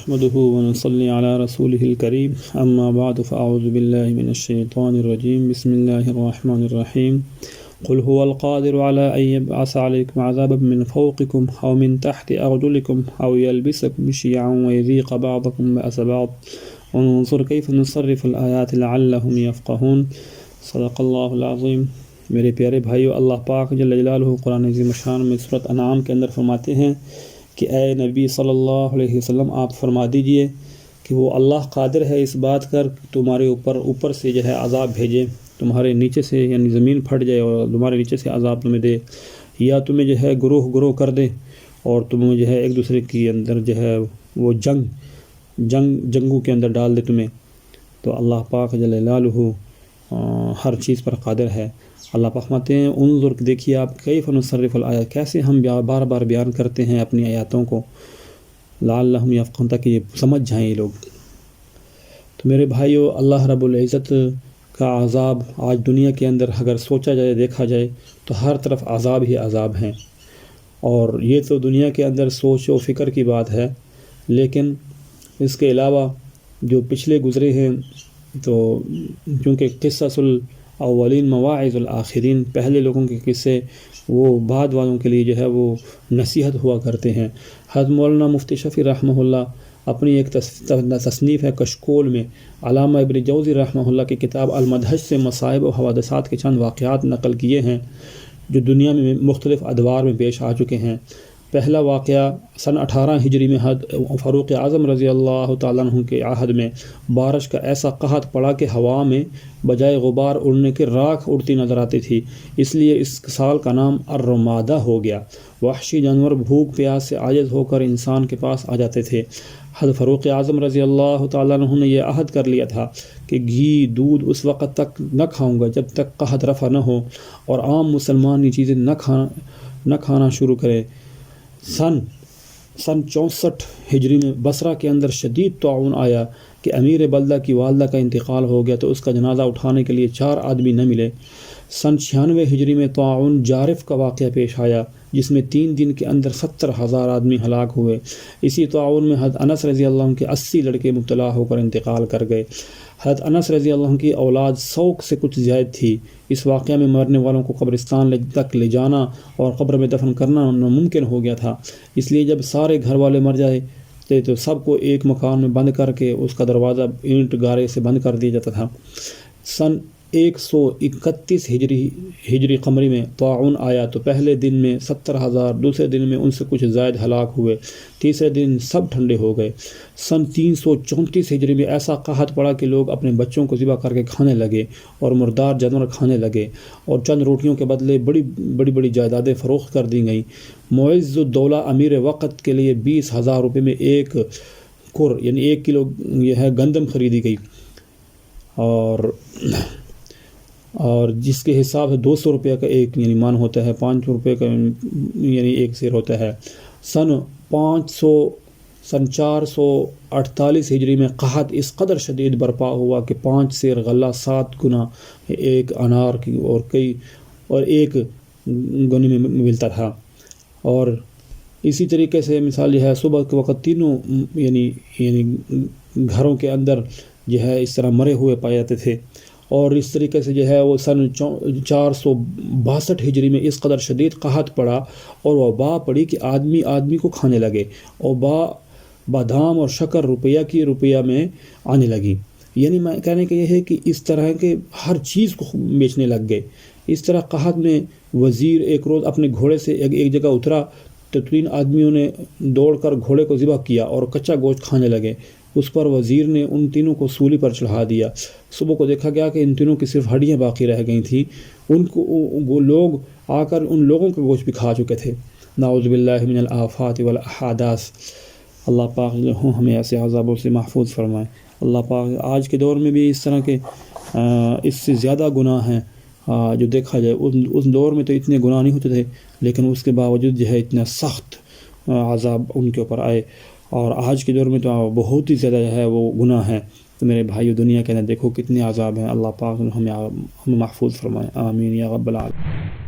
نحمده ونصلي على رسوله الكريم اما بعد فاعوذ بالله من الشيطان الرجيم بسم الله الرحمن الرحيم قل هو القادر على ان يبعث عليكم عذابا من فوقكم او من تحت ارجلكم او يلبسكم شيعا ويذيق بعضكم بأس بعض انظر كيف نصرف الآيات لعلهم يفقهون صدق اللہ العظیم۔ میرے پیارے بھائیو، اللہ پاک جل جلالہ قرآن عظیم الشان میں سورۃ انعام کے اندر فرماتے ہیں کہ اے نبی صلی اللہ علیہ وسلم آپ فرما دیجئے کہ وہ اللہ قادر ہے اس بات کر تمہارے اوپر سے جو ہے عذاب بھیجے، تمہارے نیچے سے یعنی زمین پھٹ جائے اور تمہارے نیچے سے عذاب تمہیں دے، یا تمہیں جو ہے گروہ کر دے اور تمہیں جو ہے ایک دوسرے کے اندر جو ہے وہ جنگوں کے اندر ڈال دے تمہیں۔ تو اللہ پاک جل جلالہ ہر چیز پر قادر ہے۔ اللہ پاک فرماتے ہیں انظر، دیکھیے آپ کیف نصرف الآیات، کیسے ہم بار بار بیان کرتے ہیں اپنی آیاتوں کو، لعلہم یفقہون، تاکہ یہ سمجھ جائیں یہ لوگ۔ تو میرے بھائیو، اللہ رب العزت کا عذاب آج دنیا کے اندر اگر سوچا جائے، دیکھا جائے تو ہر طرف عذاب ہی عذاب ہیں، اور یہ تو دنیا کے اندر سوچ و فکر کی بات ہے، لیکن اس کے علاوہ جو پچھلے گزرے ہیں تو کیونکہ قصص الاولین مواعظ الآخرین، پہلے لوگوں کے قصے وہ بعد والوں کے لیے جو ہے وہ نصیحت ہوا کرتے ہیں۔ حضرت مولانا مفتی شفیع رحمہ اللہ اپنی ایک تصنیف ہے کشکول میں علامہ ابن جوزی رحمہ اللہ کی کتاب المدحج سے مصائب و حوادثات کے چند واقعات نقل کیے ہیں جو دنیا میں مختلف ادوار میں پیش آ چکے ہیں۔ پہلا واقعہ سن 18 ہجری میں حضرت فاروق اعظم رضی اللہ تعالیٰ عنہ کے عہد میں بارش کا ایسا قحط پڑا کہ ہوا میں بجائے غبار اڑنے کے راکھ اڑتی نظر آتی تھی، اس لیے اس سال کا نام الرمادہ ہو گیا۔ وحشی جانور بھوک پیاس سے عاجز ہو کر انسان کے پاس آ جاتے تھے۔ حضرت فاروق اعظم رضی اللہ تعالیٰ عنہ نے یہ عہد کر لیا تھا کہ گھی دودھ اس وقت تک نہ کھاؤں گا جب تک قحط رفع نہ ہو اور عام مسلمان یہ چیزیں نہ کھانا شروع کرے۔ سن 64 ہجری میں بصرہ کے اندر شدید طاعون آیا کہ امیر بلدہ کی والدہ کا انتقال ہو گیا تو اس کا جنازہ اٹھانے کے لیے 4 آدمی نہ ملے۔ سن 96 ہجری میں طاعون جارف کا واقعہ پیش آیا جس میں 3 دن کے اندر 70,000 آدمی ہلاک ہوئے۔ اسی طاعون میں حضرت انس رضی اللہ عنہ کے 80 لڑکے مبتلا ہو کر انتقال کر گئے۔ حضرت انس رضی اللہ عنہ کی اولاد 100 سے کچھ زائد تھی۔ اس واقعہ میں مرنے والوں کو قبرستان تک لے جانا اور قبر میں دفن کرنا ناممکن ہو گیا تھا، اس لیے جب سارے گھر والے مر جائے تو سب کو ایک مکان میں بند کر کے اس کا دروازہ اینٹ گارے سے بند کر دیا جاتا تھا۔ سن 131 ہجری قمری میں طاعون آیا تو پہلے دن میں 70,000، دوسرے دن میں ان سے کچھ زائد ہلاک ہوئے، تیسرے دن سب ٹھنڈے ہو گئے۔ سن 334 ہجری میں ایسا قحط پڑا کہ لوگ اپنے بچوں کو ذبح کر کے کھانے لگے اور مردار جانور کھانے لگے، اور چند روٹیوں کے بدلے بڑی جائیدادیں فروخت کر دی گئیں۔ معز الدولہ امیر وقت کے لیے 20,000 روپے میں ایک کر یعنی 1 کلو یہ ہے گندم خریدی گئی، اور جس کے حساب سے 200 روپے کا ایک یعنی مان ہوتا ہے، 5 روپے کا یعنی ایک سیر ہوتا ہے۔ سن 448 ہجری میں قحط اس قدر شدید برپا ہوا کہ 5 سیر غلہ 7 گنا ایک انار کی اور ایک گنے میں ملتا تھا۔ اور اسی طریقے سے مثال یہ ہے صبح کے وقت تینوں یعنی گھروں کے اندر جو ہے اس طرح مرے ہوئے پائے جاتے تھے۔ اور اس طریقے سے جو ہے وہ سن 462 ہجری میں اس قدر شدید قحط پڑا اور وبا پڑی کہ آدمی کو کھانے لگے، اور بادام اور شکر روپیہ میں آنے لگی۔ یعنی میں کہنے کا یہ ہے کہ اس طرح کے ہر چیز کو بیچنے لگ گئے۔ اس طرح قحط میں وزیر ایک روز اپنے گھوڑے سے ایک جگہ اترا تو 3 آدمیوں نے دوڑ کر گھوڑے کو ذبح کیا اور کچا گوشت کھانے لگے۔ اس پر وزیر نے ان تینوں کو سولی پر چڑھا دیا۔ صبح کو دیکھا گیا کہ ان تینوں کی صرف ہڈیاں باقی رہ گئی تھیں، وہ لوگ آ کر ان لوگوں کا گوشت بھی کھا چکے تھے۔ نعوذ باللہ من الآفات والاحاداث۔ اللہ پاک ہمیں ایسے عذابوں سے محفوظ فرمائے۔ اللہ پاک آج کے دور میں بھی اس طرح کے اس سے زیادہ گناہ ہیں جو دیکھا جائے۔ اس دور میں تو اتنے گناہ نہیں ہوتے تھے، لیکن اس کے باوجود جو ہے اتنا سخت عذاب ان کے اوپر آئے، اور آج کے دور میں تو بہت ہی زیادہ جو ہے وہ گناہ ہیں۔ تو میرے بھائیو، دنیا کے اندر دیکھو کتنے عذاب ہیں۔ اللہ پاک ہمیں محفوظ فرمائے، آمین یا رب العالمین۔